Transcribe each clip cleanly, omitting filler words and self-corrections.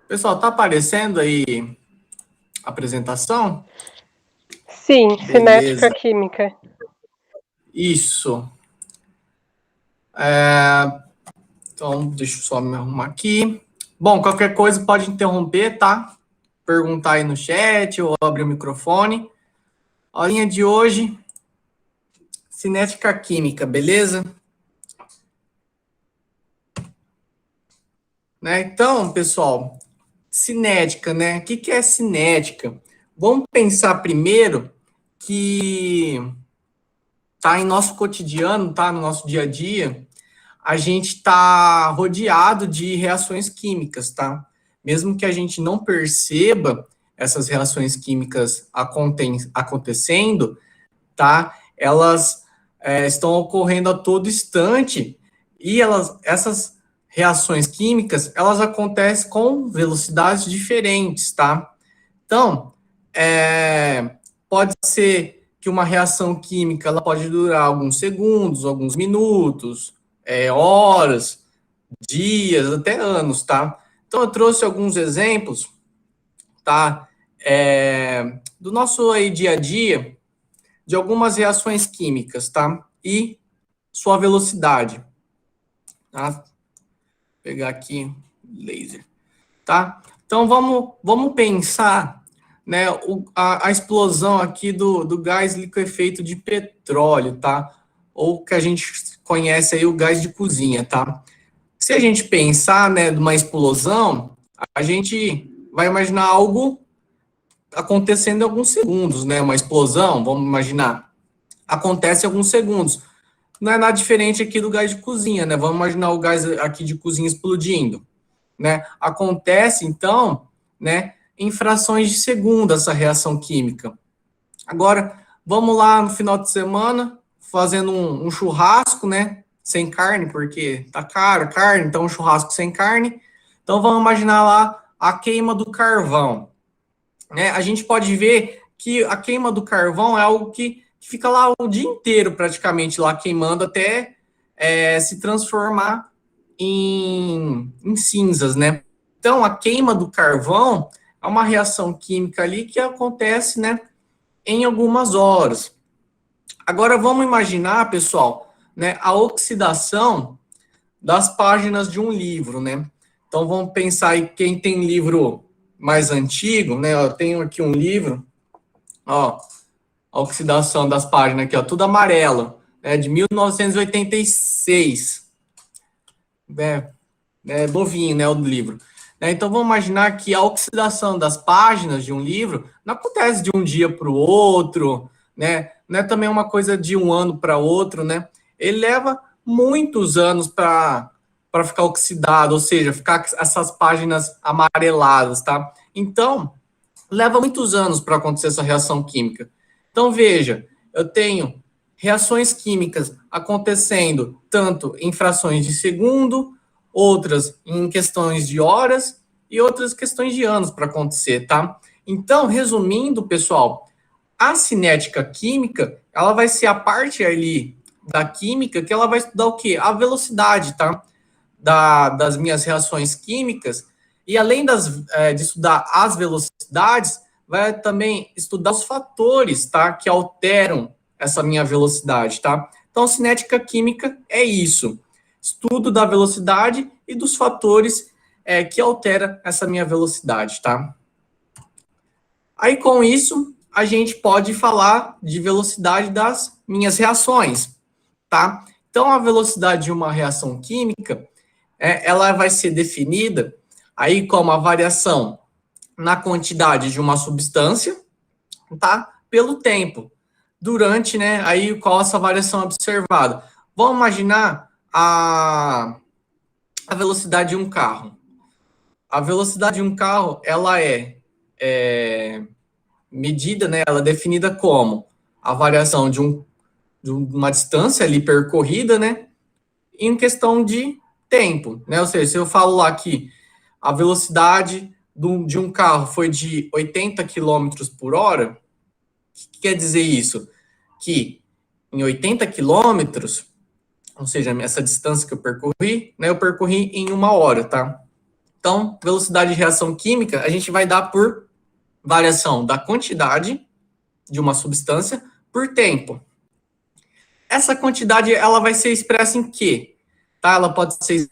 Pessoal, tá aparecendo aí a apresentação? Sim, cinética Beleza. química. Isso. Então, deixa eu só me arrumar aqui. Bom, qualquer coisa pode interromper, tá? Perguntar aí no chat ou abrir o microfone. A aulinha de hoje, cinética química, beleza? Né? Então, pessoal, cinética, né? O que é cinética? Vamos pensar primeiro que tá em nosso cotidiano, tá no nosso dia a dia, a gente está rodeado de reações químicas, tá? Mesmo que a gente não perceba essas reações químicas acontecendo, tá? Elas estão ocorrendo a todo instante e essas reações químicas, elas acontecem com velocidades diferentes, tá? Então, pode ser que uma reação química ela pode durar alguns segundos, alguns minutos, horas, dias, até anos, tá? Então, eu trouxe alguns exemplos, tá? Do nosso aí dia a dia, de algumas reações químicas, tá? E sua velocidade, tá? Vou pegar aqui, laser, tá? Então, vamos pensar, né, a explosão aqui do gás liquefeito de petróleo, tá? Ou que a gente conhece aí o gás de cozinha, tá? Se a gente pensar, né, numa explosão, a gente vai imaginar algo acontecendo em alguns segundos, né? Uma explosão, vamos imaginar, acontece em alguns segundos. Não é nada diferente aqui do gás de cozinha, né? Vamos imaginar o gás aqui de cozinha explodindo, né? Acontece, então, né, em frações de segundo essa reação química. Agora, vamos lá no final de semana, fazendo um churrasco, né? Sem carne, porque tá caro a carne, então um churrasco sem carne. Então vamos imaginar lá a queima do carvão, né? A gente pode ver que a queima do carvão é algo que fica lá o dia inteiro praticamente lá queimando até se transformar em cinzas, né? Então a queima do carvão é uma reação química ali que acontece, né, em algumas horas. Agora vamos imaginar, pessoal, né, a oxidação das páginas de um livro, né? Então vamos pensar aí quem tem livro mais antigo, né? Eu tenho aqui um livro, ó, a oxidação das páginas aqui, ó, tudo amarelo, né, de 1986, né? É novinho, né, o livro. Então vamos imaginar que a oxidação das páginas de um livro não acontece de um dia para o outro, né? Não é também uma coisa de um ano para outro, né? Ele leva muitos anos para ficar oxidado, ou seja, ficar essas páginas amareladas, tá? Então, leva muitos anos para acontecer essa reação química. Então, veja, eu tenho reações químicas acontecendo tanto em frações de segundo, outras em questões de horas e outras questões de anos para acontecer, tá? Então, resumindo, pessoal, a cinética química, ela vai ser a parte ali da química que ela vai estudar o quê? A velocidade, tá? Das minhas reações químicas, e além de estudar as velocidades, vai também estudar os fatores, tá, que alteram essa minha velocidade, tá? Então, cinética química é isso, estudo da velocidade e dos fatores que altera essa minha velocidade, tá? Aí, com isso, a gente pode falar de velocidade das minhas reações, tá? Então, a velocidade de uma reação química ela vai ser definida aí como a variação na quantidade de uma substância, tá? Pelo tempo, durante, né? Aí qual essa variação observada? Vamos imaginar a velocidade de um carro. A velocidade de um carro, ela é medida, né? Ela é definida como a variação de uma distância ali percorrida, né? Em questão de tempo, né? Ou seja, se eu falo lá que a velocidade de um carro foi de 80 quilômetros por hora, o que quer dizer isso? Que em 80 quilômetros, ou seja, essa distância que eu percorri, né, eu percorri em uma hora, tá? Então, velocidade de reação química, a gente vai dar por variação da quantidade de uma substância por tempo. Essa quantidade, ela vai ser expressa em quê? Tá? Ela pode ser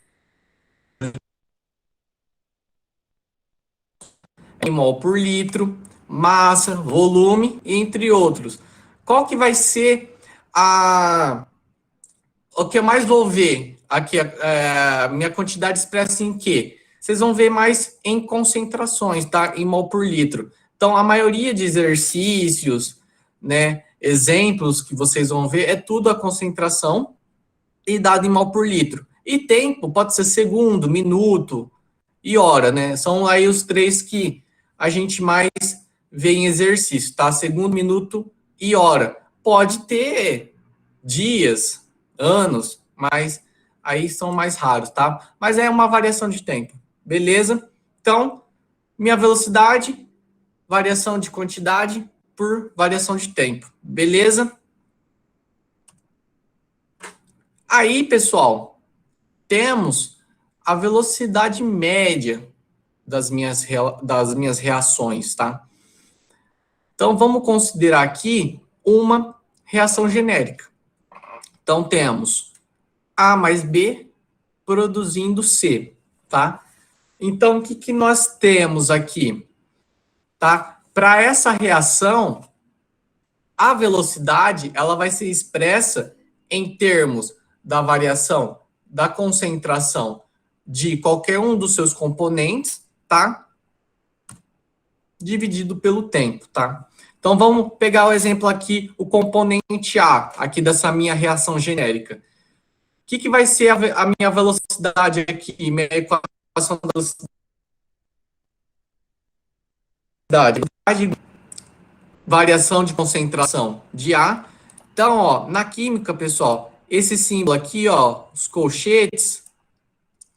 em mol por litro, massa, volume, entre outros. Qual que vai ser o que eu mais vou ver aqui, a minha quantidade expressa em quê? Vocês vão ver mais em concentrações, tá? Em mol por litro. Então, a maioria de exercícios, né, exemplos que vocês vão ver, é tudo a concentração e dado em mol por litro. E tempo pode ser segundo, minuto e hora, né? São aí os três que a gente mais vê em exercício, tá? Segundo, minuto e hora. Pode ter dias, anos, mas aí são mais raros, tá? Mas é uma variação de tempo, beleza? Então, minha velocidade, variação de quantidade por variação de tempo, beleza? Aí, pessoal, temos a velocidade média das minhas reações, tá? Então, vamos considerar aqui uma reação genérica. Então, temos A mais B produzindo C, tá? Então, o que nós temos aqui, tá? Para essa reação, a velocidade, ela vai ser expressa em termos da variação da concentração de qualquer um dos seus componentes, tá? Dividido pelo tempo, tá? Então, vamos pegar o exemplo aqui, o componente A, aqui dessa minha reação genérica. O que vai ser a minha velocidade aqui, minha equação da velocidade? Variação de concentração de A. Então, ó, na química, pessoal, esse símbolo aqui, ó, os colchetes,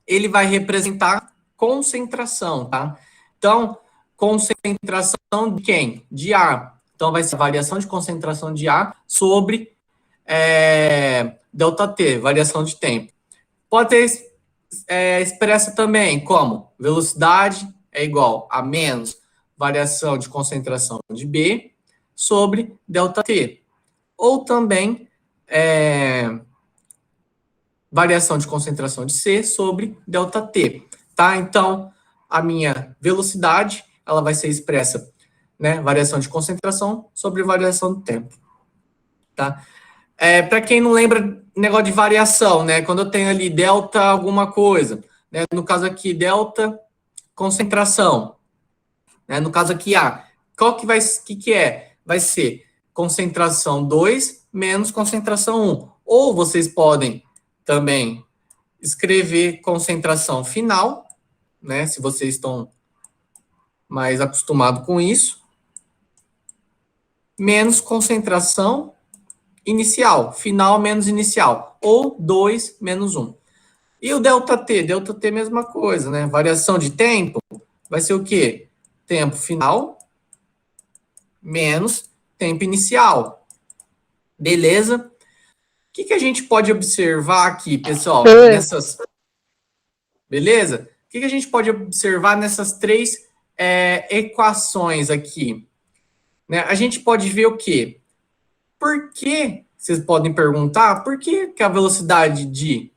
ele vai representar concentração, tá? Então, concentração de quem? De A. Então, vai ser a variação de concentração de A sobre ΔT, variação de tempo. Pode ter expressa também como velocidade é igual a menos variação de concentração de B sobre ΔT. Ou também variação de concentração de C sobre ΔT. Tá? Então, a minha velocidade, ela vai ser expressa, né? Variação de concentração sobre variação do tempo. Tá? Para quem não lembra, negócio de variação, né? Quando eu tenho ali delta alguma coisa, né? No caso aqui, delta concentração, né? No caso aqui, A, que é? Vai ser concentração 2 menos concentração 1. Ou vocês podem também escrever concentração final, né? Se vocês estão mais acostumados com isso, menos concentração inicial, final menos inicial, ou 2 menos 1. E o ΔT? ΔT é a mesma coisa, né? Variação de tempo vai ser o quê? Tempo final menos tempo inicial. Beleza? O que a gente pode observar aqui, pessoal? Beleza? O que a gente pode observar nessas três equações aqui? Né? A gente pode ver o quê? Por que, vocês podem perguntar, por que a velocidade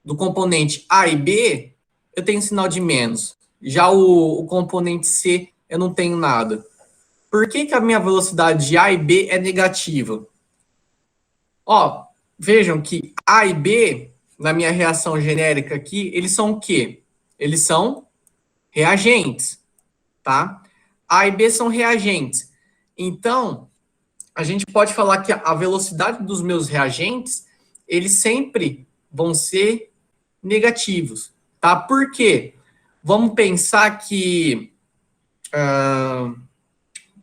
do componente A e B eu tenho sinal de menos? Já o componente C eu não tenho nada. Por que a minha velocidade de A e B é negativa? Ó, vejam que A e B, na minha reação genérica aqui, eles são o quê? Eles são reagentes, tá? A e B são reagentes. Então, a gente pode falar que a velocidade dos meus reagentes, eles sempre vão ser negativos, tá? Por quê? Vamos pensar que...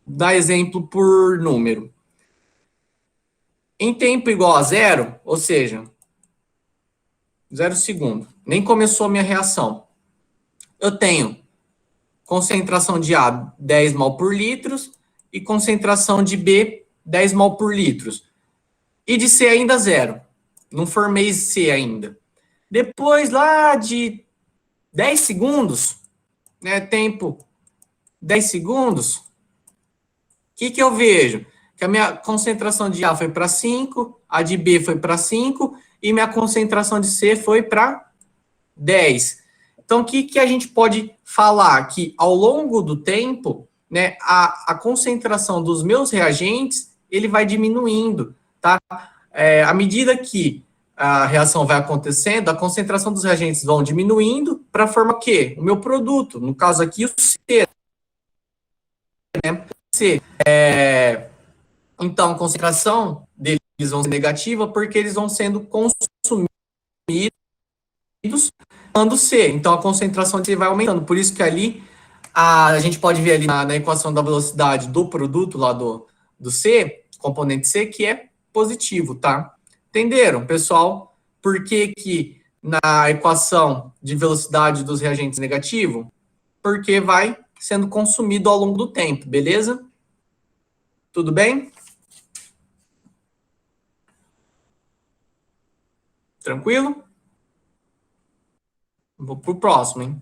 dar exemplo por número. Em tempo igual a zero, ou seja, 0 segundo, nem começou a minha reação. Eu tenho concentração de A 10 mol por litros e concentração de B 10 mol por litros. E de C ainda zero. Não formei C ainda. Depois, lá de 10 segundos, né? Tempo 10 segundos. O que eu vejo? Que a minha concentração de A foi para 5, a de B foi para 5 e minha concentração de C foi para 10. Então, o que a gente pode falar? Que ao longo do tempo, né, a concentração dos meus reagentes, ele vai diminuindo, tá? À medida que a reação vai acontecendo, a concentração dos reagentes vão diminuindo para formar o quê? O meu produto, no caso aqui, o C, né? C. Então, a concentração deles vão ser negativa porque eles vão sendo consumidos quando C. Então, a concentração de C vai aumentando. Por isso que ali, a gente pode ver ali na equação da velocidade do produto lá do C, componente C, que é positivo, tá? Entenderam, pessoal? Por que na equação de velocidade dos reagentes negativo? Porque vai sendo consumido ao longo do tempo, beleza? Tudo bem? Tranquilo? Vou para o próximo, hein?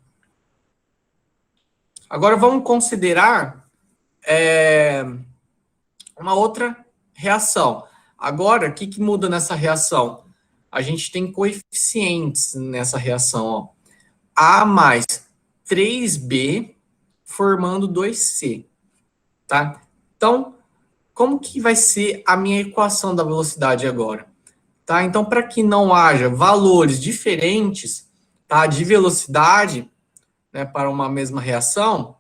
Agora vamos considerar uma outra reação. Agora, o que muda nessa reação? A gente tem coeficientes nessa reação, ó. A mais 3B formando 2C, tá? Então, como que vai ser a minha equação da velocidade agora? Tá? Então, para que não haja valores diferentes, tá, de velocidade, né, para uma mesma reação,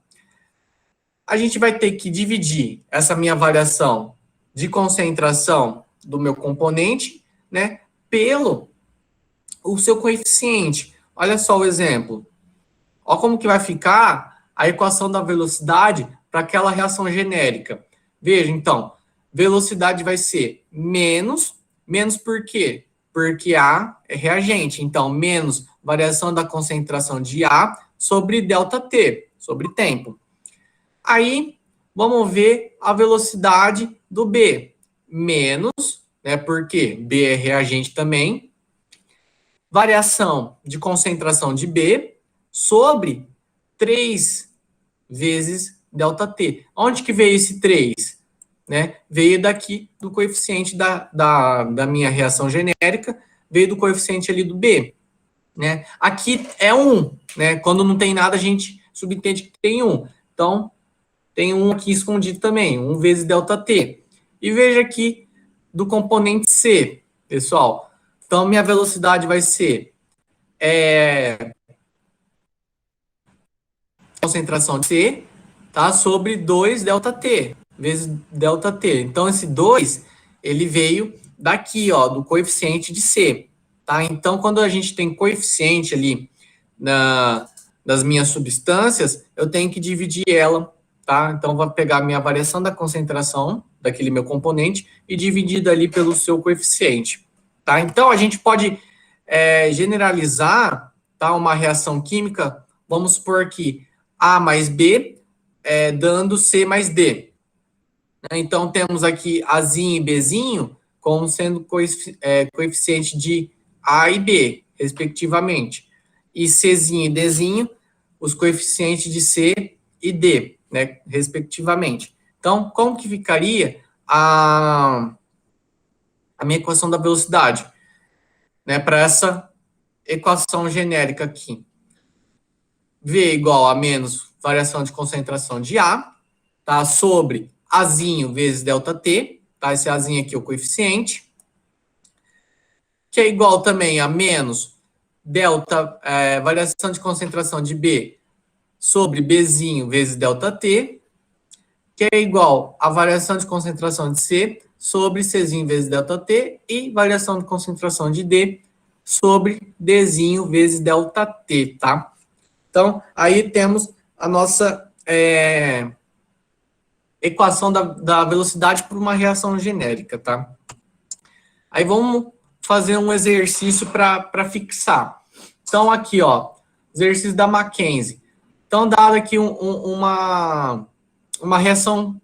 a gente vai ter que dividir essa minha variação de concentração do meu componente, né, pelo o seu coeficiente. Olha só o exemplo. Olha como que vai ficar a equação da velocidade para aquela reação genérica. Veja, então, velocidade vai ser menos por quê? Porque A é reagente. Então, menos variação da concentração de A sobre ΔT, sobre tempo. Aí, vamos ver a velocidade do B. Menos, né, porque B é reagente também. Variação de concentração de B sobre 3 vezes ΔT. Onde que veio esse 3? Né? Veio daqui do coeficiente da minha reação genérica, veio do coeficiente ali do B. Né? Aqui é 1, né? Quando não tem nada, a gente subentende que tem 1. Então, tem 1 aqui escondido também, 1 vezes ΔT. E veja aqui do componente C, pessoal. Então, minha velocidade vai ser concentração de C, tá? Sobre 2 ΔT, vezes ΔT. Então, esse 2, ele veio daqui, ó, do coeficiente de C, tá? Então, quando a gente tem coeficiente ali das minhas substâncias, eu tenho que dividir ela, tá? Então, vou pegar a minha variação da concentração daquele meu componente e dividir ali pelo seu coeficiente, tá? Então, a gente pode generalizar, tá? Uma reação química, vamos supor que A mais B dando C mais D. Então, temos aqui Azinho e Bzinho como sendo coeficiente de A e B, respectivamente. E Czinho e Dzinho, os coeficientes de C e D, né, respectivamente. Então, como que ficaria a minha equação da velocidade? Né, para essa equação genérica aqui. V igual a menos variação de concentração de A, tá? Sobre Azinho vezes ΔT, tá? Esse Azinho aqui é o coeficiente, que é igual também a menos variação de concentração de B sobre Bzinho vezes ΔT, que é igual a variação de concentração de C sobre Czinho vezes ΔT e variação de concentração de D sobre Dzinho vezes ΔT, tá? Então, aí temos a nossa equação da velocidade por uma reação genérica, tá? Aí vamos fazer um exercício para fixar. Então, aqui, ó, exercício da Mackenzie. Então, dado aqui uma reação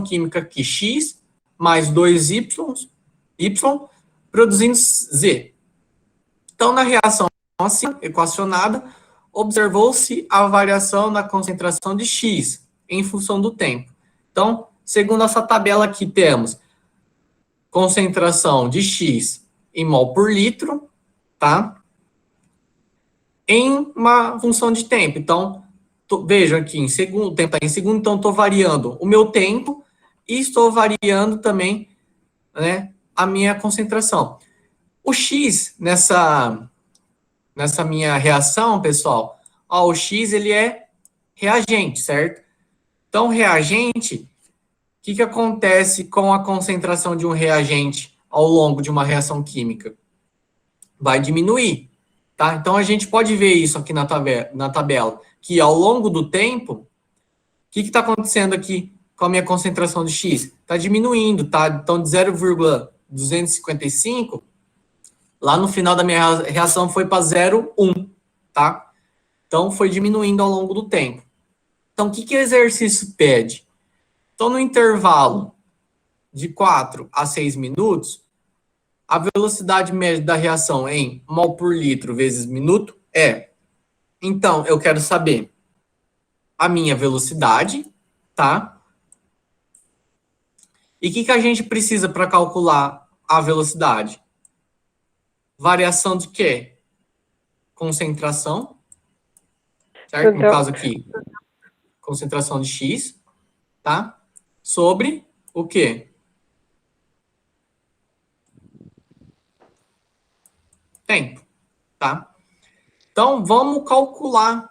química aqui, X mais 2Y, Y, produzindo Z. Então, na reação assim, equacionada, observou-se a variação na concentração de X em função do tempo. Então, segundo essa tabela aqui, temos concentração de X em mol por litro, tá? Em uma função de tempo. Então, vejam aqui, em segundo, o tempo está em segundo, então estou variando o meu tempo e estou variando também, né, a minha concentração. O X nessa minha reação, pessoal, ó, o X ele é reagente, certo? Então, reagente, o que acontece com a concentração de um reagente ao longo de uma reação química? Vai diminuir, tá? Então, a gente pode ver isso aqui na tabela, que ao longo do tempo, o que está acontecendo aqui com a minha concentração de X? Está diminuindo, tá? Então, de 0,255, lá no final da minha reação foi para 0,1, tá? Então, foi diminuindo ao longo do tempo. Então, o que o exercício pede? Então, no intervalo de 4 a 6 minutos, a velocidade média da reação em mol por litro vezes minuto é. Então, eu quero saber a minha velocidade, tá? E o que a gente precisa para calcular a velocidade? Variação de quê? Concentração, certo? No caso aqui, concentração de X, tá? Sobre o quê? Tempo, tá? Então, vamos calcular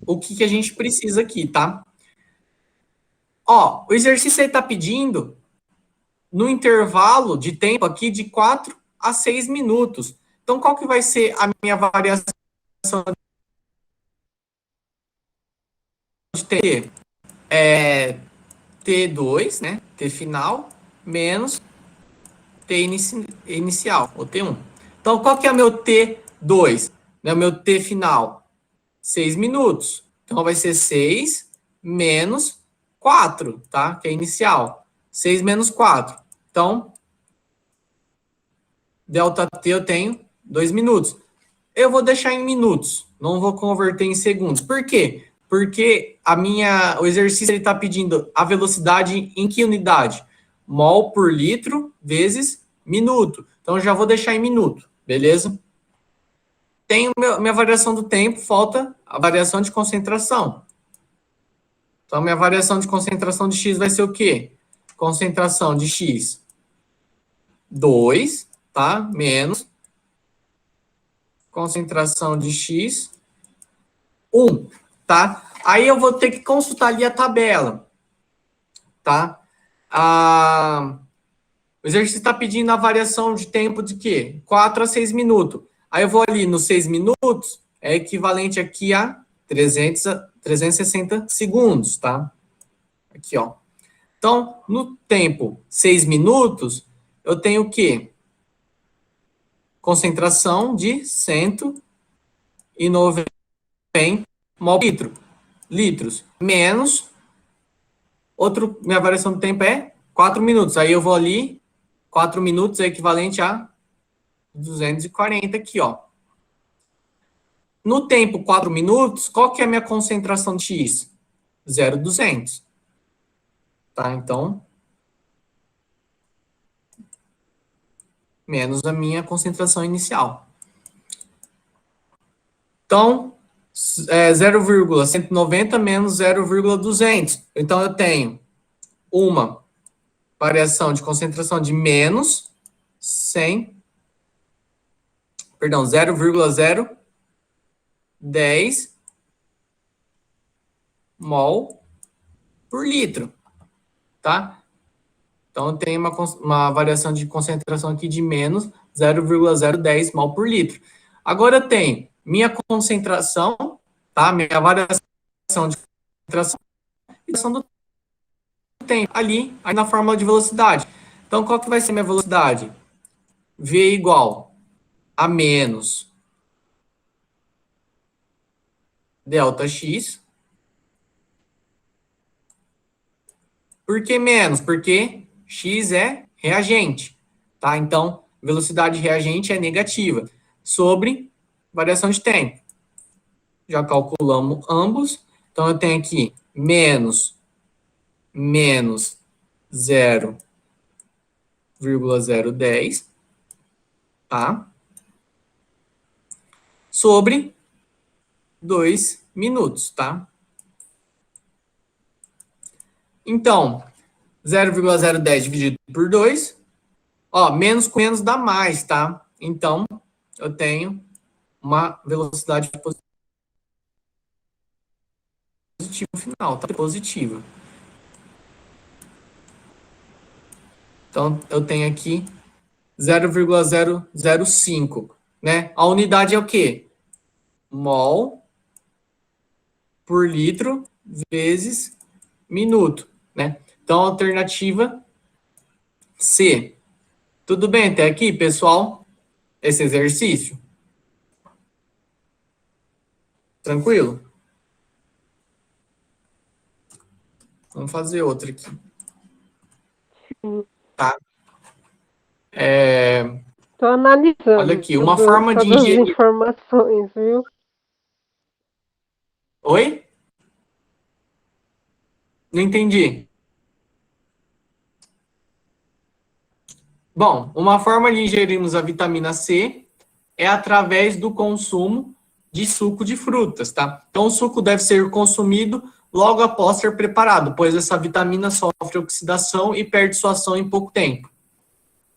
o que a gente precisa aqui, tá? Ó, o exercício aí tá pedindo no intervalo de tempo aqui de 4 a 6 minutos. Então, qual que vai ser a minha variação de T? É T2, né? T final, menos T inicial, ou T1. Então, qual que é o meu T2? Né, o meu T final? 6 minutos. Então, vai ser 6 menos 4, tá? Que é inicial. 6 menos 4. Então, delta T eu tenho 2 minutos. Eu vou deixar em minutos, não vou converter em segundos. Por quê? Porque o exercício está pedindo a velocidade em que unidade? Mol por litro vezes minuto. Então, eu já vou deixar em minuto, beleza? Tenho minha variação do tempo, falta a variação de concentração. Então, minha variação de concentração de X vai ser o quê? Concentração de X 2, tá? Menos concentração de X 1, tá? Aí eu vou ter que consultar ali a tabela, tá? O exercício está pedindo a variação de tempo de quê? 4 a 6 minutos. Aí eu vou ali nos 6 minutos, é equivalente aqui a 360 segundos, tá? Aqui, ó. Então, no tempo 6 minutos, eu tenho o quê? Concentração de 190 mol por litros, menos, minha variação do tempo é 4 minutos. Aí eu vou ali, 4 minutos é equivalente a 240 aqui, ó. No tempo 4 minutos, qual que é a minha concentração de X? 0,200. Tá? Então, menos a minha concentração inicial. Então, 0,190 menos 0,200. Então, eu tenho uma variação de concentração de menos 0,010 mol por litro, tá? Então, eu tenho uma variação de concentração aqui de menos 0,010 mol por litro. Agora, eu tenho minha concentração, tá? Minha variação de concentração e variação do tempo ali, aí na fórmula de velocidade. Então, qual que vai ser minha velocidade? V igual a menos delta X. Por que menos? Porque X é reagente, tá? Então, velocidade reagente é negativa sobre variação de tempo. Já calculamos ambos. Então, eu tenho aqui menos 0,010, tá? Sobre 2 minutos, tá? Então, 0,010 dividido por 2, ó, menos com menos dá mais, tá? Então, eu tenho uma velocidade positiva no final, tá? Positiva. Então, eu tenho aqui 0,005, né? A unidade é o quê? Mol por litro vezes minuto, né? Então, alternativa C. Tudo bem até aqui, pessoal? Esse exercício? Tranquilo? Vamos fazer outro aqui. Tá? Tô analisando Olha aqui, uma forma de todas as ingerir... informações, viu? Oi? Não entendi. Bom, uma forma de ingerirmos a vitamina C é através do consumo de suco de frutas, tá? Então, o suco deve ser consumido logo após ser preparado, pois essa vitamina sofre oxidação e perde sua ação em pouco tempo.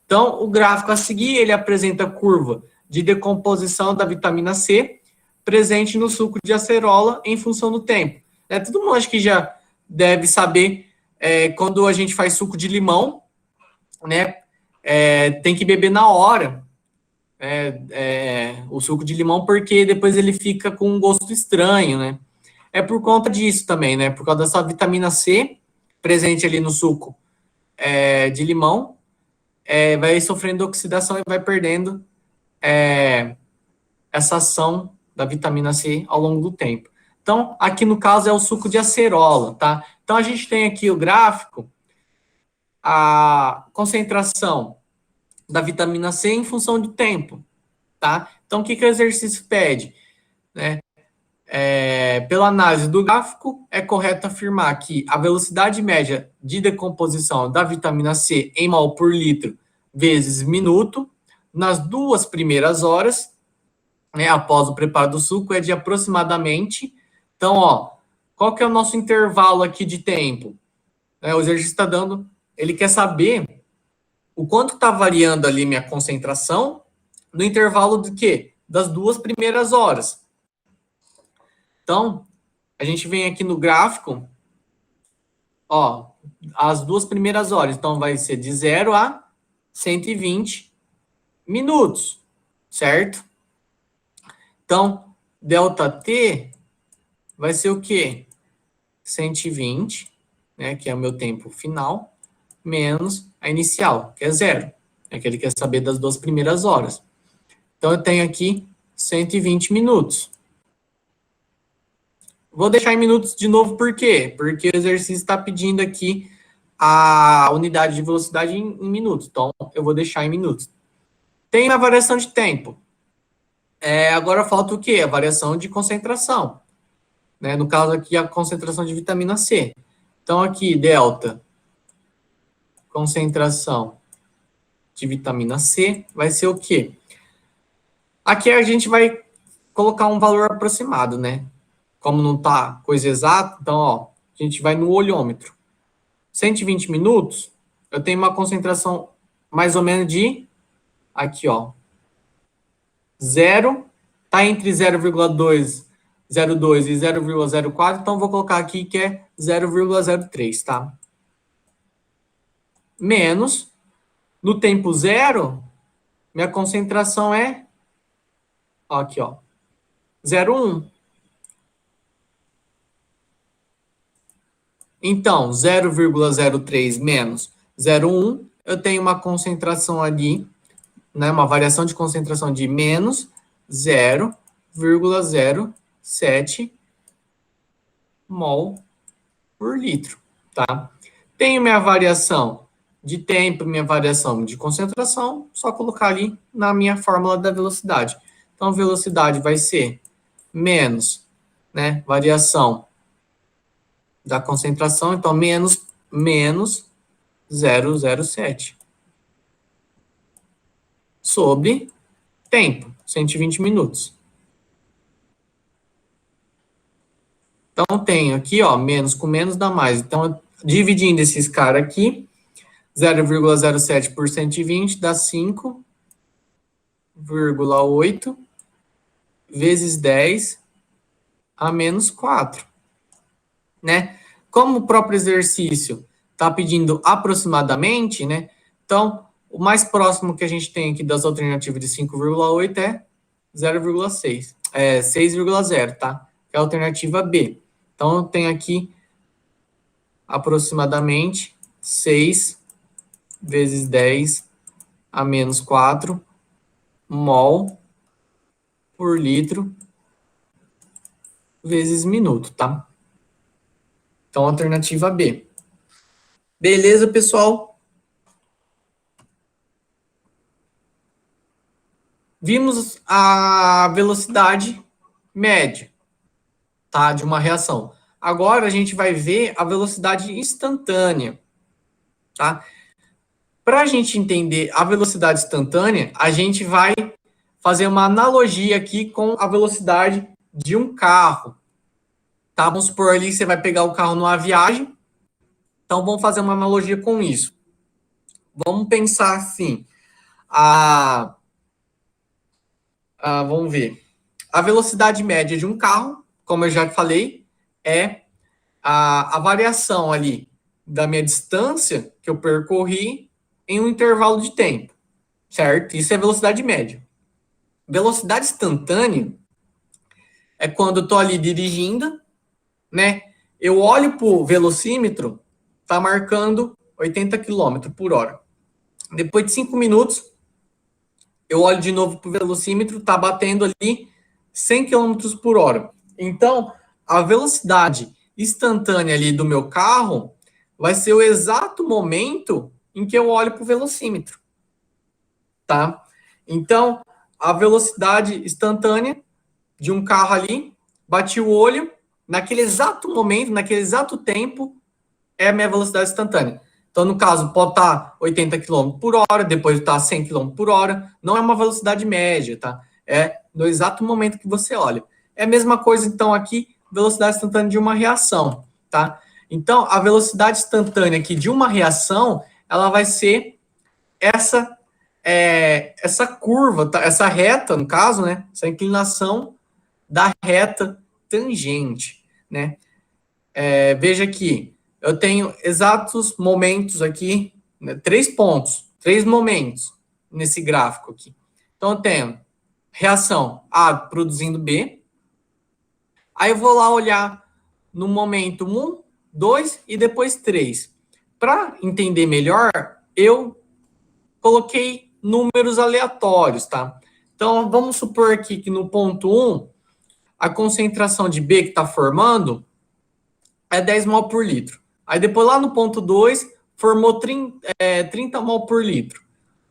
Então, o gráfico a seguir, ele apresenta a curva de decomposição da vitamina C presente no suco de acerola em função do tempo. Todo mundo acho que já deve saber quando a gente faz suco de limão, né? Tem que beber na hora o suco de limão, porque depois ele fica com um gosto estranho, né? É por conta disso também, né? Por causa dessa vitamina C presente ali no suco de limão, vai sofrendo oxidação e vai perdendo essa ação da vitamina C ao longo do tempo. Então, aqui no caso é o suco de acerola, tá? Então, a gente tem aqui o gráfico, a concentração da vitamina C em função do tempo, tá? Então, o que o exercício pede? Né? Pela análise do gráfico, é correto afirmar que a velocidade média de decomposição da vitamina C em mol por litro vezes minuto, nas 2 primeiras horas, né, após o preparo do suco, é de aproximadamente... Então, ó, qual que é o nosso intervalo aqui de tempo? O exercício está dando... Ele quer saber o quanto está variando ali minha concentração no intervalo do quê? Das 2 primeiras horas. Então, a gente vem aqui no gráfico, ó, as 2 primeiras horas. Então, vai ser de 0 a 120 minutos, certo? Então, ΔT vai ser o quê? 120, né, que é o meu tempo final, menos a inicial, que é 0. É que ele quer saber das 2 primeiras horas. Então, eu tenho aqui 120 minutos. Vou deixar em minutos de novo, por quê? Porque o exercício está pedindo aqui a unidade de velocidade em minutos. Então, eu vou deixar em minutos. Tem a variação de tempo. Agora falta o quê? A variação de concentração. Né? No caso aqui, a concentração de vitamina C. Então, aqui, delta, concentração de vitamina C, vai ser o quê? Aqui a gente vai colocar um valor aproximado, né? Como não tá coisa exata, então, ó, a gente vai no olhômetro. 120 minutos, eu tenho uma concentração mais ou menos de, aqui, ó, 0, tá entre 0,2 e 0,04, então vou colocar aqui que é 0,03, tá? Menos, no tempo zero, minha concentração é, ó, aqui, ó, 0,1. Então, 0,03 menos 0,1, eu tenho uma concentração ali, né, uma variação de concentração de menos 0,07 mol por litro, tá? Tenho minha variação de tempo, minha variação de concentração, só colocar ali na minha fórmula da velocidade. Então, velocidade vai ser menos né? Variação da concentração, então menos 0,07 sobre tempo, 120 minutos. Então, tenho aqui, ó, menos com menos dá mais. Então, dividindo esses caras aqui, 0,07 por 120 dá 5,8 vezes 10 a menos 4, né? Como o próprio exercício está pedindo aproximadamente, né? Então, o mais próximo que a gente tem aqui das alternativas de 5,8 é 0,6, 6,0, tá? É a alternativa B. Então, eu tenho aqui aproximadamente 6 vezes 10 a menos 4 mol por litro vezes minuto, tá? Então, alternativa B. Beleza, pessoal? Vimos a velocidade média, tá? De uma reação. Agora, a gente vai ver a velocidade instantânea, tá? Para a gente entender a velocidade instantânea, a gente vai fazer uma analogia aqui com a velocidade de um carro, tá? Vamos supor ali que você vai pegar o carro numa viagem, então vamos fazer uma analogia com isso. Vamos pensar assim, vamos ver, a velocidade média de um carro, como eu já falei, é a variação ali da minha distância que eu percorri em um intervalo de tempo, certo? Isso é velocidade média. Velocidade instantânea é quando eu tô ali dirigindo, né? Eu olho pro velocímetro, tá marcando 80 km por hora. Depois de 5 minutos, eu olho de novo pro velocímetro, tá batendo ali 100 km por hora. Então, a velocidade instantânea ali do meu carro vai ser o exato momento em que eu olho pro velocímetro, tá? Então, a velocidade instantânea de um carro ali, bati o olho, naquele exato momento, naquele exato tempo, é a minha velocidade instantânea. Então, no caso, pode estar 80 km por hora, depois está 100 km por hora, não é uma velocidade média, tá? É no exato momento que você olha. É a mesma coisa, então, aqui, velocidade instantânea de uma reação, tá? Então, a velocidade instantânea aqui de uma reação, ela vai ser essa curva, tá? Essa reta, no caso, né? Essa inclinação da reta tangente, né? Veja aqui, eu tenho exatos momentos aqui, né, 3 pontos, 3 momentos nesse gráfico aqui. Então, eu tenho reação A produzindo B, aí eu vou lá olhar no momento 1, 2 e depois 3. Para entender melhor, eu coloquei números aleatórios, tá? Então, vamos supor aqui que no ponto 1, a concentração de B que está formando é 10 mol por litro. Aí depois lá no ponto 2, formou 30 mol por litro.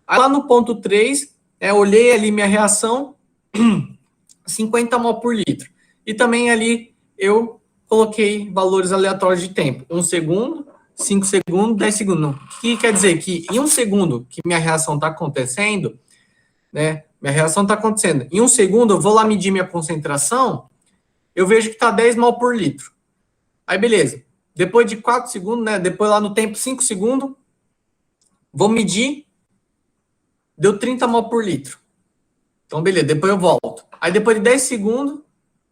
Aí lá no ponto 3, olhei ali minha reação, 50 mol por litro. E também ali eu coloquei valores aleatórios de tempo. 1 segundo, 5 segundos, 10 segundos. O que quer dizer? Que em 1 segundo que minha reação está acontecendo, né? Minha reação está acontecendo. Em 1 segundo, eu vou lá medir minha concentração, eu vejo que está 10 mol por litro. Aí, beleza. Depois de 4 segundos, né? Depois lá no tempo, 5 segundos, vou medir, deu 30 mol por litro. Então, beleza, depois eu volto. Aí, depois de 10 segundos,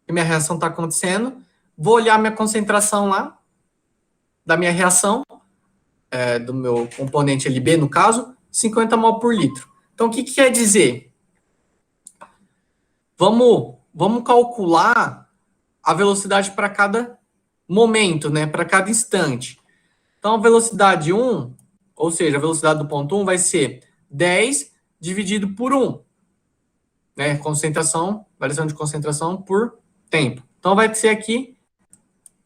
que minha reação está acontecendo, vou olhar minha concentração lá, da minha reação, do meu componente LB, no caso, 50 mol por litro. Então, o que quer dizer? Vamos calcular a velocidade para cada momento, né? Para cada instante. Então, a velocidade 1, ou seja, a velocidade do ponto 1 vai ser 10 dividido por 1. Né? Concentração, variação de concentração por tempo. Então, vai ser aqui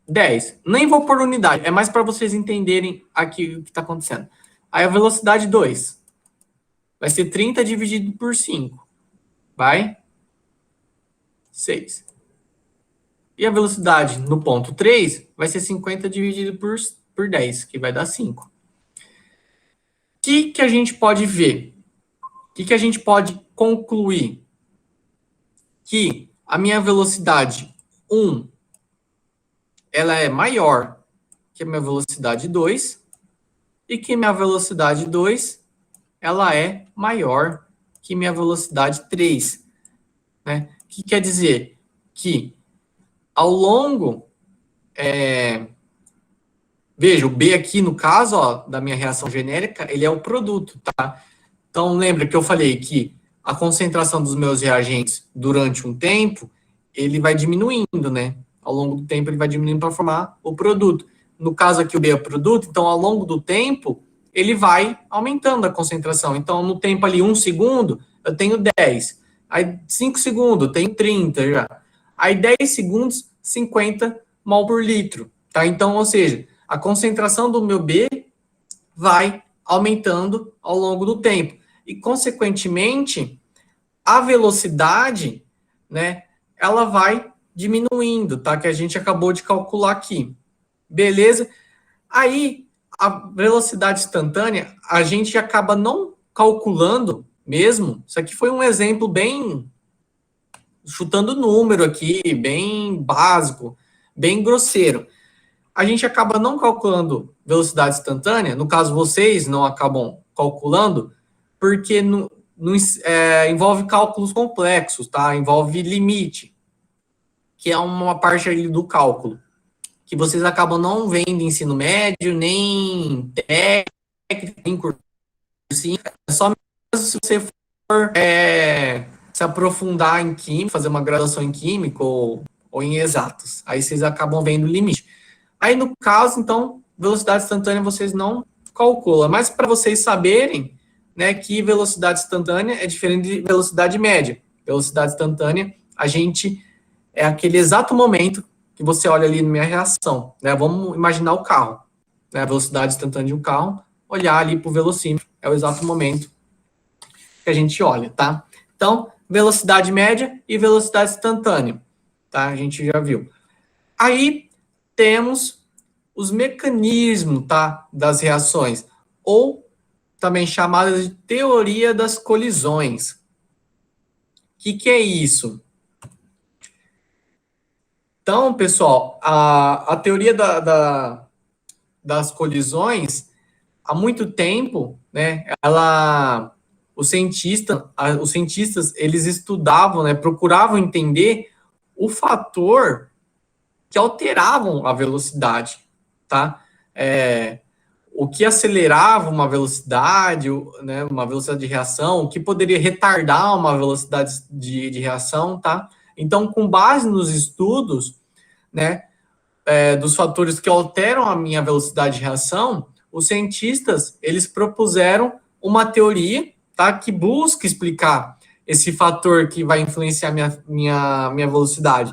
10. Nem vou por unidade, é mais para vocês entenderem aqui o que está acontecendo. Aí, a velocidade 2 vai ser 30 dividido por 5. Vai 6. E a velocidade no ponto 3 vai ser 50 dividido por 10, que vai dar 5. O que a gente pode ver? O que a gente pode concluir? Que a minha velocidade 1, ela é maior que a minha velocidade 2, e que minha velocidade 2, ela é maior que minha velocidade 3. Né? O que quer dizer? Que ao longo... veja, o B aqui, no caso, ó, da minha reação genérica, ele é o produto, tá? Então, lembra que eu falei que a concentração dos meus reagentes durante um tempo, ele vai diminuindo, né? Ao longo do tempo, ele vai diminuindo para formar o produto. No caso aqui, o B é o produto, então, ao longo do tempo, ele vai aumentando a concentração. Então, no tempo ali, 1 segundo, eu tenho 10. Aí, 5 segundos, eu tenho 30 já. Aí, 10 segundos, 50 mol por litro, tá? Então, ou seja, a concentração do meu B vai aumentando ao longo do tempo. E, consequentemente, a velocidade, né, ela vai diminuindo, tá? Que a gente acabou de calcular aqui. Beleza? Aí, a velocidade instantânea, a gente acaba não calculando mesmo. Isso aqui foi um exemplo bem chutando número aqui, bem básico, bem grosseiro. A gente acaba não calculando velocidade instantânea, no caso vocês não acabam calculando, porque envolve cálculos complexos, tá? Envolve limite, que é uma parte ali do cálculo, que vocês acabam não vendo em ensino médio, nem técnico, nem cursinho, é só mesmo se você for se aprofundar em química, fazer uma graduação em química ou em exatos, aí vocês acabam vendo o limite. Aí, no caso, então, velocidade instantânea vocês não calculam. Mas para vocês saberem, né, que velocidade instantânea é diferente de velocidade média. Velocidade instantânea, a gente é aquele exato momento que você olha ali na minha reação. Né? Vamos imaginar o carro. Né? A velocidade instantânea de um carro, olhar ali para o velocímetro, é o exato momento que a gente olha, tá? Então, velocidade média e velocidade instantânea. Tá? A gente já viu. Aí, temos os mecanismos, tá, das reações, ou também chamadas de teoria das colisões. O que é isso? Então, pessoal, a teoria das colisões, há muito tempo, né, os cientistas, eles estudavam, né, procuravam entender o fator que alteravam a velocidade, tá? O que acelerava uma velocidade, né, uma velocidade de reação, o que poderia retardar uma velocidade de reação, tá? Então, com base nos estudos, né, dos fatores que alteram a minha velocidade de reação, os cientistas, eles propuseram uma teoria, tá, que busca explicar esse fator que vai influenciar minha velocidade.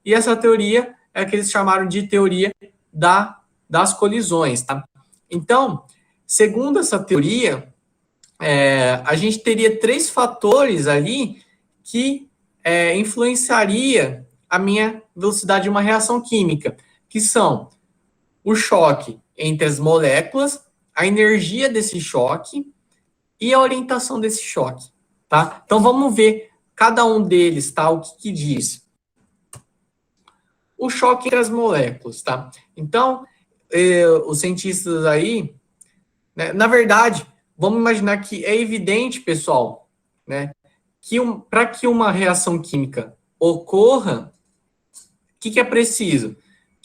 E essa teoria é a que eles chamaram de teoria das colisões, tá? Então, segundo essa teoria, a gente teria 3 fatores ali que influenciaria a minha velocidade de uma reação química, que são o choque entre as moléculas, a energia desse choque e a orientação desse choque, tá? Então, vamos ver cada um deles, tá? O que diz. O choque entre as moléculas, tá? Então, os cientistas aí, né, na verdade, vamos imaginar que é evidente, pessoal, né, que para que uma reação química ocorra, o que é preciso?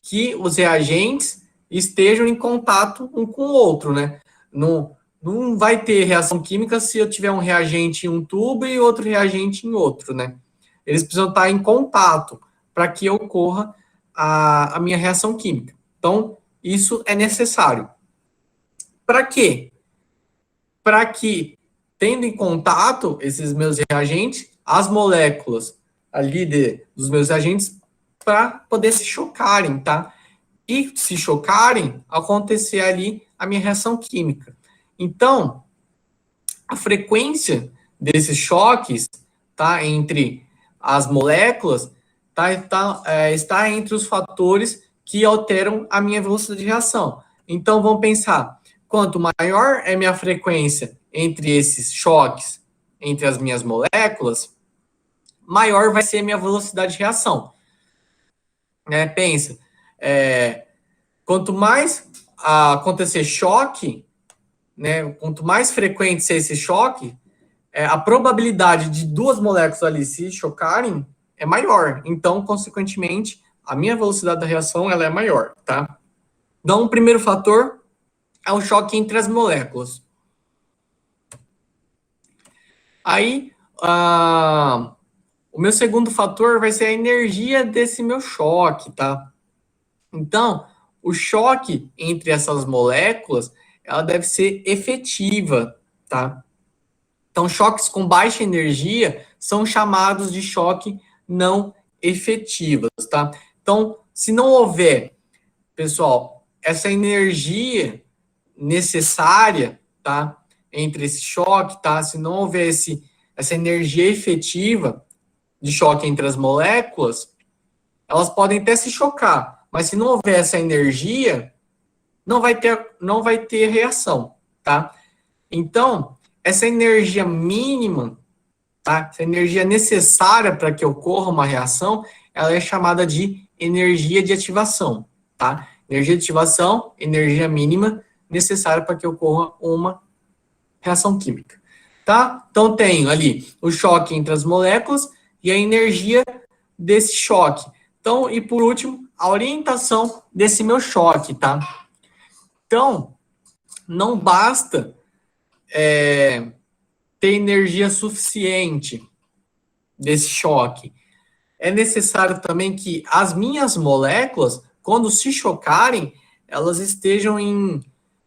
Que os reagentes estejam em contato um com o outro, né? Não vai ter reação química se eu tiver um reagente em um tubo e outro reagente em outro, né? Eles precisam estar em contato para que ocorra a minha reação química. Então, isso é necessário. Para quê? Para que, tendo em contato esses meus reagentes, as moléculas ali dos meus reagentes, para poder se chocarem, tá? E se chocarem, acontecer ali a minha reação química. Então, a frequência desses choques, tá, entre as moléculas, tá? Está entre os fatores que alteram a minha velocidade de reação. Então, vamos pensar, quanto maior é minha frequência entre esses choques, entre as minhas moléculas, maior vai ser a minha velocidade de reação. Né? Pensa, quanto mais acontecer choque, né, quanto mais frequente ser esse choque, a probabilidade de duas moléculas ali se chocarem é maior. Então, consequentemente, a minha velocidade da reação ela é maior, tá? Então, o primeiro fator é o choque entre as moléculas. Aí, o meu segundo fator vai ser a energia desse meu choque, tá? Então, o choque entre essas moléculas, ela deve ser efetiva, tá? Então, choques com baixa energia são chamados de choque não efetivos, tá? Então, se não houver, pessoal, essa energia necessária, tá? Entre esse choque, tá? Se não houver essa energia efetiva de choque entre as moléculas, elas podem até se chocar, mas se não houver essa energia, não vai ter reação, tá? Então, essa energia mínima, tá? Essa energia necessária para que ocorra uma reação, ela é chamada de energia de ativação, tá? Energia de ativação, energia mínima necessária para que ocorra uma reação química, tá? Então, tenho ali o choque entre as moléculas e a energia desse choque. Então, e por último, a orientação desse meu choque, tá? Então, não basta ter energia suficiente desse choque. É necessário também que as minhas moléculas, quando se chocarem, elas estejam em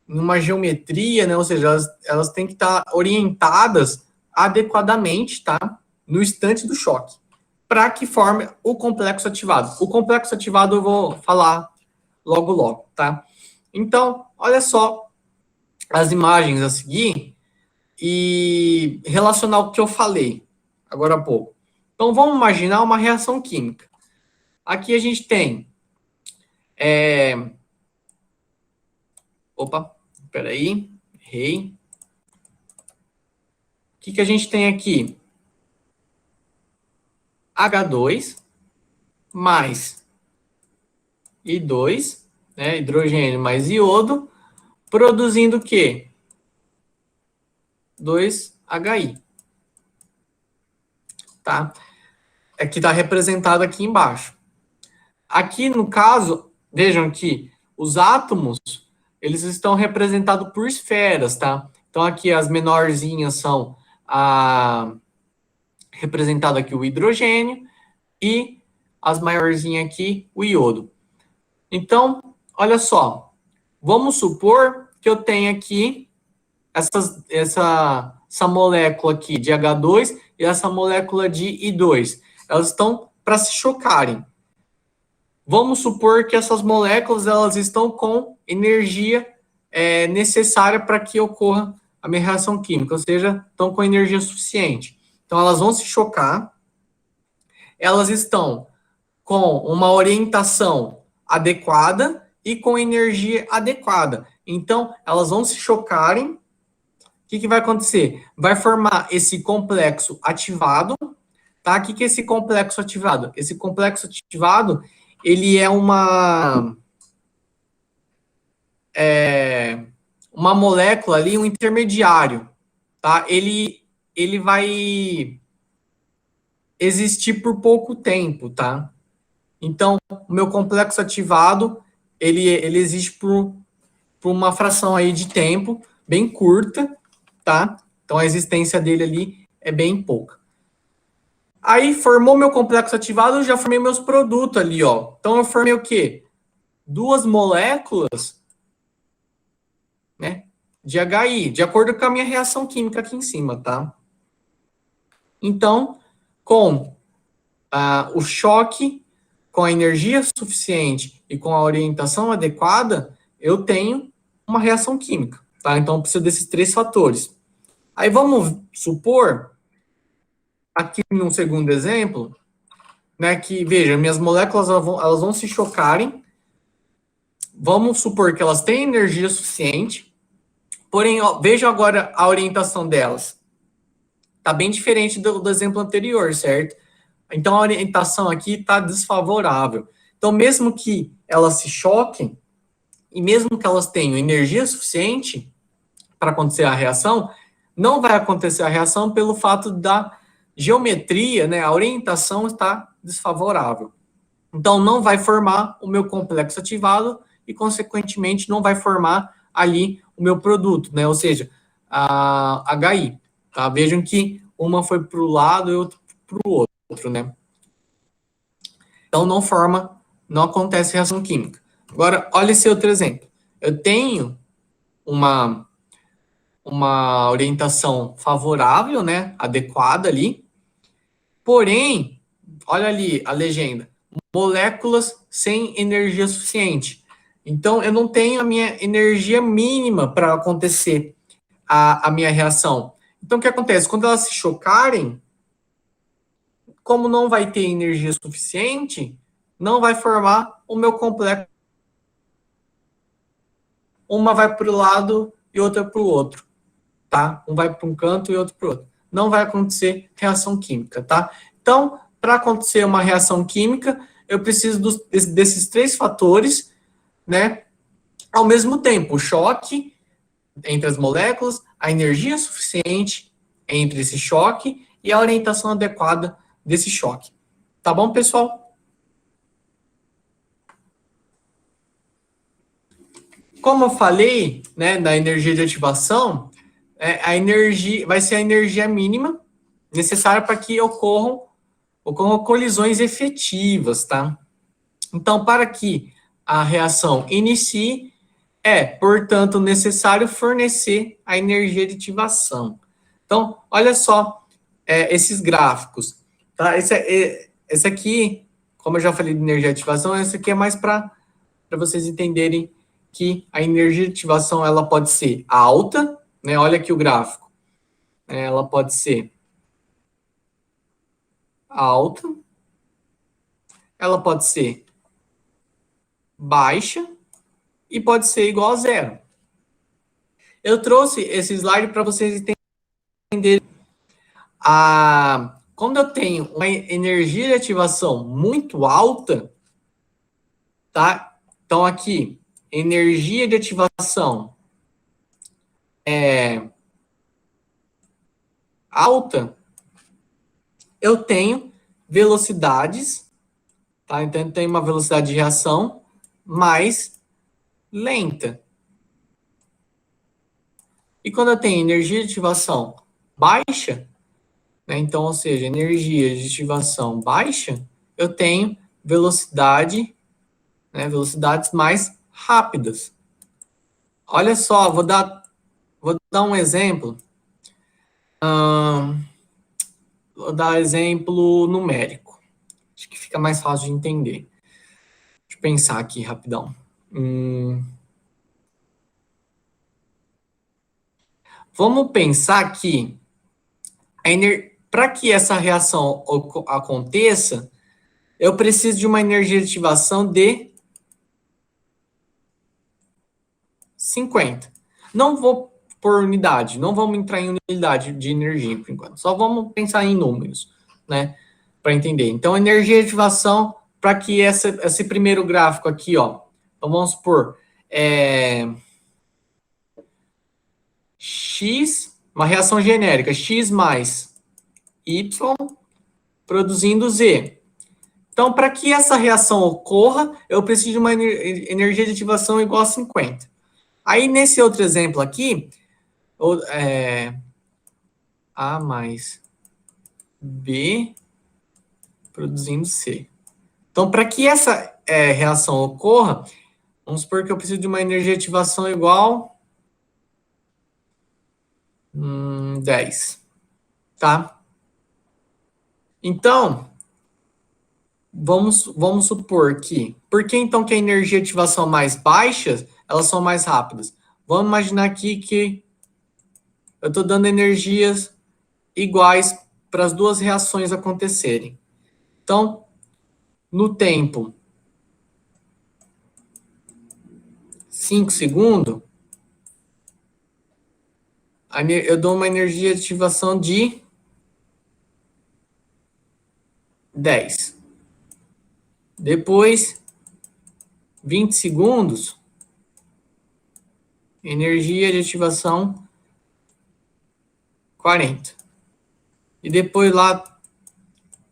uma geometria, né? Ou seja, elas têm que estar orientadas adequadamente, tá? No instante do choque, para que forme o complexo ativado. O complexo ativado eu vou falar logo, tá? Então, olha só as imagens a seguir e relacionar o que eu falei agora há pouco. Então, vamos imaginar uma reação química. Aqui a gente tem... Opa, peraí, errei. O que a gente tem aqui? H2 mais I2, né, hidrogênio mais iodo, produzindo o quê? 2HI. Tá? É que está representado aqui embaixo. Aqui, no caso, vejam que os átomos, eles estão representados por esferas, tá? Então, aqui as menorzinhas são representado aqui o hidrogênio e as maiorzinhas aqui, o iodo. Então, olha só, vamos supor que eu tenha aqui essa molécula aqui de H2 e essa molécula de I2. Elas estão para se chocarem. Vamos supor que essas moléculas elas estão com energia necessária para que ocorra a minha reação química, ou seja, estão com energia suficiente. Então, elas vão se chocar, elas estão com uma orientação adequada e com energia adequada. Então, elas vão se chocarem. O que vai acontecer? Vai formar esse complexo ativado, tá? O que é esse complexo ativado? Esse complexo ativado, ele é uma molécula ali, um intermediário, tá? Ele vai existir por pouco tempo, tá? Então, o meu complexo ativado, ele existe por uma fração aí de tempo bem curta, tá? Então, a existência dele ali é bem pouca. Aí, formou meu complexo ativado, eu já formei meus produtos ali, ó. Então, eu formei o quê? Duas moléculas, né, de HI, de acordo com a minha reação química aqui em cima, tá? Então, com o choque, com a energia suficiente e com a orientação adequada, eu tenho uma reação química, tá? Então, eu preciso desses três fatores. Aí, vamos supor, aqui num segundo exemplo, né, que, veja, minhas moléculas elas vão se chocarem, vamos supor que elas têm energia suficiente, porém, ó, veja agora a orientação delas. Está bem diferente do exemplo anterior, certo? Então, a orientação aqui está desfavorável. Então, mesmo que elas se choquem, e mesmo que elas tenham energia suficiente para acontecer a reação, não vai acontecer a reação pelo fato da geometria, né, a orientação está desfavorável. Então, não vai formar o meu complexo ativado e, consequentemente, não vai formar ali o meu produto, né, ou seja, a HI. Tá? Vejam que uma foi para o lado e outra para o outro, né? Então, não acontece reação química. Agora, olha esse outro exemplo. Eu tenho uma orientação favorável, né, adequada ali, porém, olha ali a legenda, moléculas sem energia suficiente. Então, eu não tenho a minha energia mínima para acontecer a minha reação. Então, o que acontece? Quando elas se chocarem, como não vai ter energia suficiente, não vai formar o meu complexo. Uma vai para o lado e outra para o outro, tá? Um vai para um canto e outro para o outro. Não vai acontecer reação química, tá? Então, para acontecer uma reação química, eu preciso desses três fatores, né? Ao mesmo tempo, o choque entre as moléculas, a energia suficiente entre esse choque e a orientação adequada desse choque. Tá bom, pessoal? Como eu falei, né, da energia de ativação, a energia vai ser a energia mínima necessária para que ocorram colisões efetivas, tá? Então, para que a reação inicie, portanto, necessário fornecer a energia de ativação. Então, olha só esses gráficos, tá? Esse aqui, como eu já falei de energia de ativação, esse aqui é mais para vocês entenderem que a energia de ativação ela pode ser alta, né? Olha aqui o gráfico. Ela pode ser alta, ela pode ser baixa e pode ser igual a zero. Eu trouxe esse slide para vocês entenderem. Quando eu tenho uma energia de ativação muito alta, tá? Então aqui, energia de ativação alta, eu tenho velocidades, tá? Então eu tenho uma velocidade de reação mais lenta. E quando eu tenho energia de ativação baixa, né, então, ou seja, energia de ativação baixa, eu tenho velocidade, né, velocidades mais rápidas. Olha só, vou dar um exemplo. Vou dar exemplo numérico. Acho que fica mais fácil de entender. Deixa eu pensar aqui rapidão. Vamos pensar que para que essa reação aconteça, eu preciso de uma energia de ativação de 50. Não vou por unidade, não vamos entrar em unidade de energia por enquanto. Só vamos pensar em números, né? Para entender. Então, energia de ativação, para que esse primeiro gráfico aqui, ó. Então, vamos supor, X, uma reação genérica, X mais Y produzindo Z. Então, para que essa reação ocorra, eu preciso de uma energia de ativação igual a 50. Aí, nesse outro exemplo aqui, A mais B produzindo C. Então, para que essa reação ocorra, vamos supor que eu preciso de uma energia de ativação igual 10. Tá? Então, vamos supor que... Por que então que a energia de ativação mais baixa, elas são mais rápidas? Vamos imaginar aqui que eu estou dando energias iguais para as duas reações acontecerem. Então, no tempo 5 segundos, eu dou uma energia de ativação de 10. Depois, 20 segundos, energia de ativação 40. E depois lá,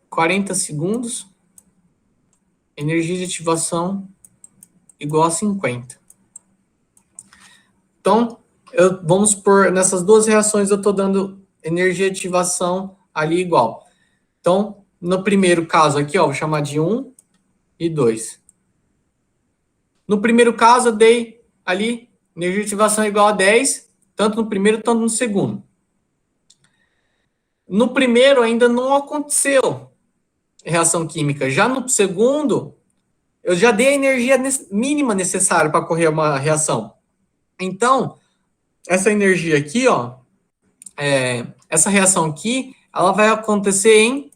40 segundos, energia de ativação igual a 50. Então, vamos por nessas duas reações eu estou dando energia de ativação ali igual. Então, no primeiro caso aqui, ó, vou chamar de 1 e 2. No primeiro caso, eu dei ali energia de ativação igual a 10, tanto no primeiro, tanto no segundo. No primeiro ainda não aconteceu reação química. Já no segundo, eu já dei a energia mínima necessária para ocorrer uma reação. Então, essa energia aqui, ó, essa reação aqui, ela vai acontecer em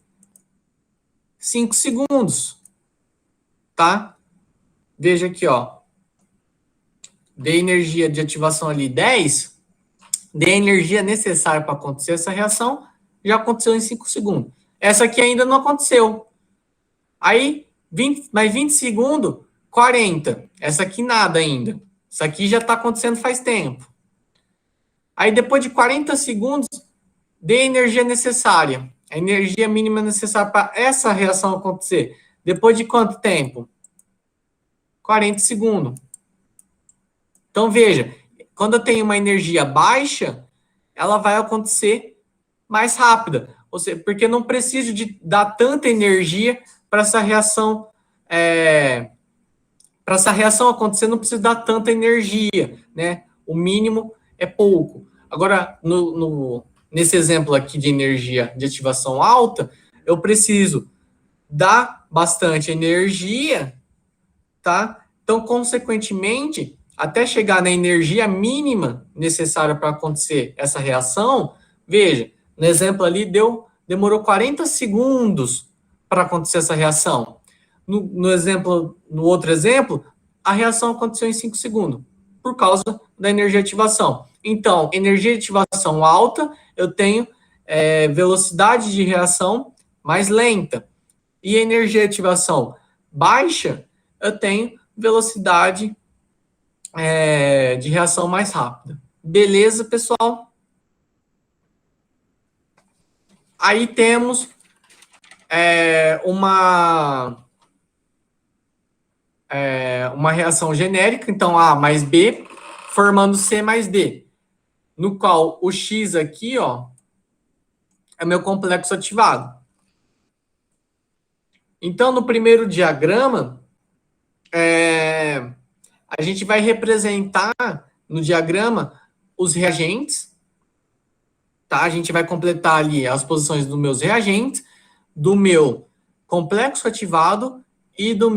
5 segundos, tá? Veja aqui, ó. Dei energia de ativação ali 10, dei a energia necessária para acontecer essa reação, já aconteceu em 5 segundos. Essa aqui ainda não aconteceu. Aí, mais 20 segundos, 40. Essa aqui nada ainda. Isso aqui já está acontecendo faz tempo. Aí, depois de 40 segundos, dei a energia necessária. A energia mínima necessária para essa reação acontecer. Depois de quanto tempo? 40 segundos. Então, veja, quando eu tenho uma energia baixa, ela vai acontecer mais rápida. Ou seja, porque não preciso de dar tanta energia para essa reação acontecer, não precisa dar tanta energia, né? O mínimo é pouco. Agora, nesse exemplo aqui de energia de ativação alta, eu preciso dar bastante energia, tá? Então, consequentemente, até chegar na energia mínima necessária para acontecer essa reação, veja, no exemplo ali demorou 40 segundos para acontecer essa reação. No outro exemplo, a reação aconteceu em 5 segundos, por causa da energia de ativação. Então, energia de ativação alta, eu tenho velocidade de reação mais lenta. E energia de ativação baixa, eu tenho velocidade de reação mais rápida. Beleza, pessoal? Aí temos uma reação genérica, então A mais B, formando C mais D, no qual o X aqui, ó, é meu complexo ativado. Então, no primeiro diagrama, a gente vai representar no diagrama os reagentes, tá? A gente vai completar ali as posições dos meus reagentes, do meu complexo ativado e dos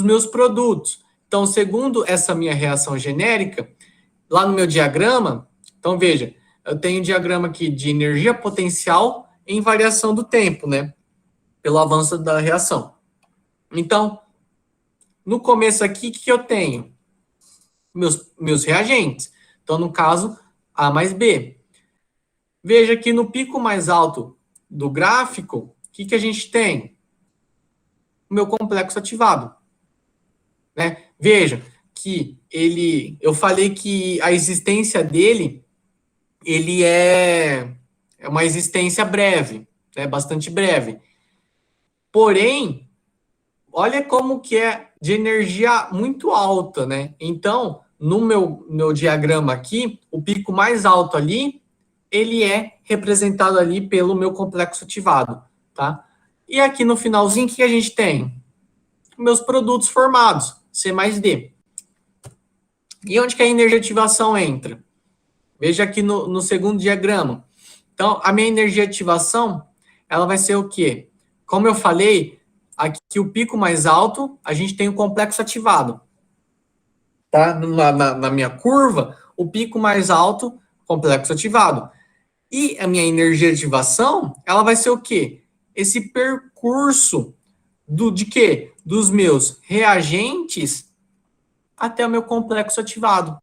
meus produtos. Então, segundo essa minha reação genérica, lá no meu diagrama, então veja, eu tenho um diagrama aqui de energia potencial em variação do tempo, né? Pelo avanço da reação. Então, no começo aqui, o que eu tenho? Meus reagentes. Então, no caso, A mais B. Veja que no pico mais alto do gráfico, o que a gente tem? O meu complexo ativado. Né? Veja que eu falei que a existência dele, ele é uma existência breve, né? Bastante breve. Porém, olha como que é de energia muito alta, né? Então, no meu diagrama aqui, o pico mais alto ali, ele é representado ali pelo meu complexo ativado, tá? E aqui no finalzinho, o que a gente tem? Meus produtos formados, C mais D. E onde que a energia de ativação entra? Veja aqui no segundo diagrama. Então, a minha energia de ativação, ela vai ser o quê? Como eu falei, aqui o pico mais alto, a gente tem o complexo ativado. Tá? Na minha curva, o pico mais alto, complexo ativado. E a minha energia de ativação, ela vai ser o quê? Esse percurso De quê? Dos meus reagentes até o meu complexo ativado,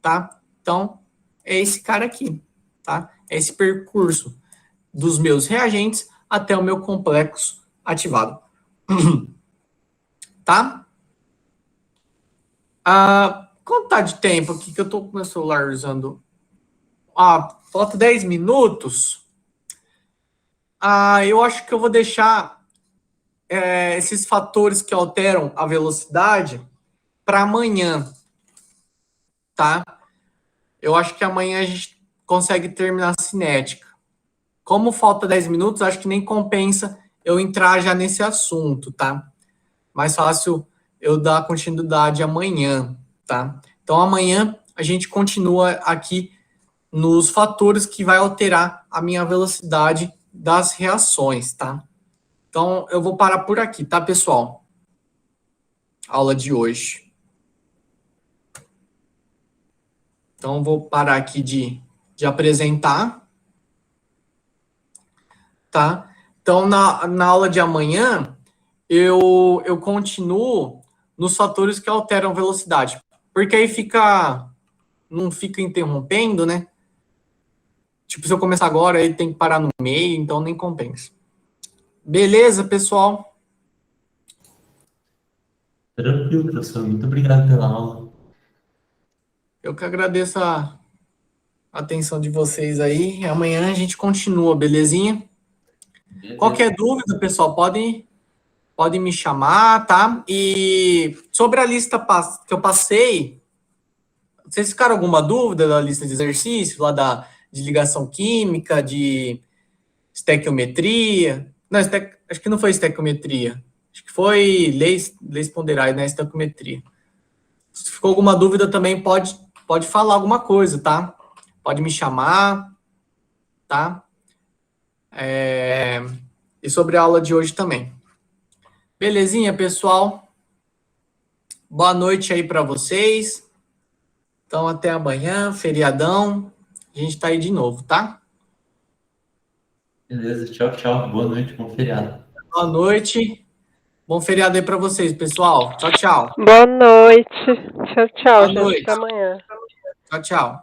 tá? Então, é esse cara aqui, tá? É esse percurso dos meus reagentes até o meu complexo ativado, tá? Quanto tá de tempo aqui que eu tô com meu celular usando? Falta 10 minutos. Eu acho que eu vou deixar esses fatores que alteram a velocidade para amanhã, tá? Eu acho que amanhã a gente consegue terminar a cinética. Como falta 10 minutos, acho que nem compensa eu entrar já nesse assunto, tá? Mais fácil eu dar continuidade amanhã, tá? Então amanhã a gente continua aqui nos fatores que vai alterar a minha velocidade das reações, tá? Então eu vou parar por aqui, tá, pessoal? Aula de hoje. Então vou parar aqui de apresentar, tá? Então na aula de amanhã eu continuo nos fatores que alteram velocidade, porque aí não fica interrompendo, né? Tipo, se eu começar agora, aí tem que parar no meio, então nem compensa. Beleza, pessoal? Tranquilo, professor. Muito obrigado pela aula. Eu que agradeço a atenção de vocês aí. Amanhã a gente continua, belezinha? Qualquer dúvida, pessoal, podem me chamar, tá? E sobre a lista que eu passei, vocês ficaram alguma dúvida da lista de exercícios, lá de ligação química, de estequiometria? Não, acho que não foi estequiometria. Acho que foi leis ponderais, né? Estequiometria. Se ficou alguma dúvida também, pode falar alguma coisa, tá? Pode me chamar, tá? E sobre a aula de hoje também. Belezinha, pessoal? Boa noite aí para vocês. Então, até amanhã, feriadão. A gente tá aí de novo, tá? Beleza, tchau, tchau. Boa noite, bom feriado. Boa noite. Bom feriado aí para vocês, pessoal. Tchau, tchau. Boa noite. Tchau, tchau, Boa gente. noite. Até amanhã. Tchau, tchau.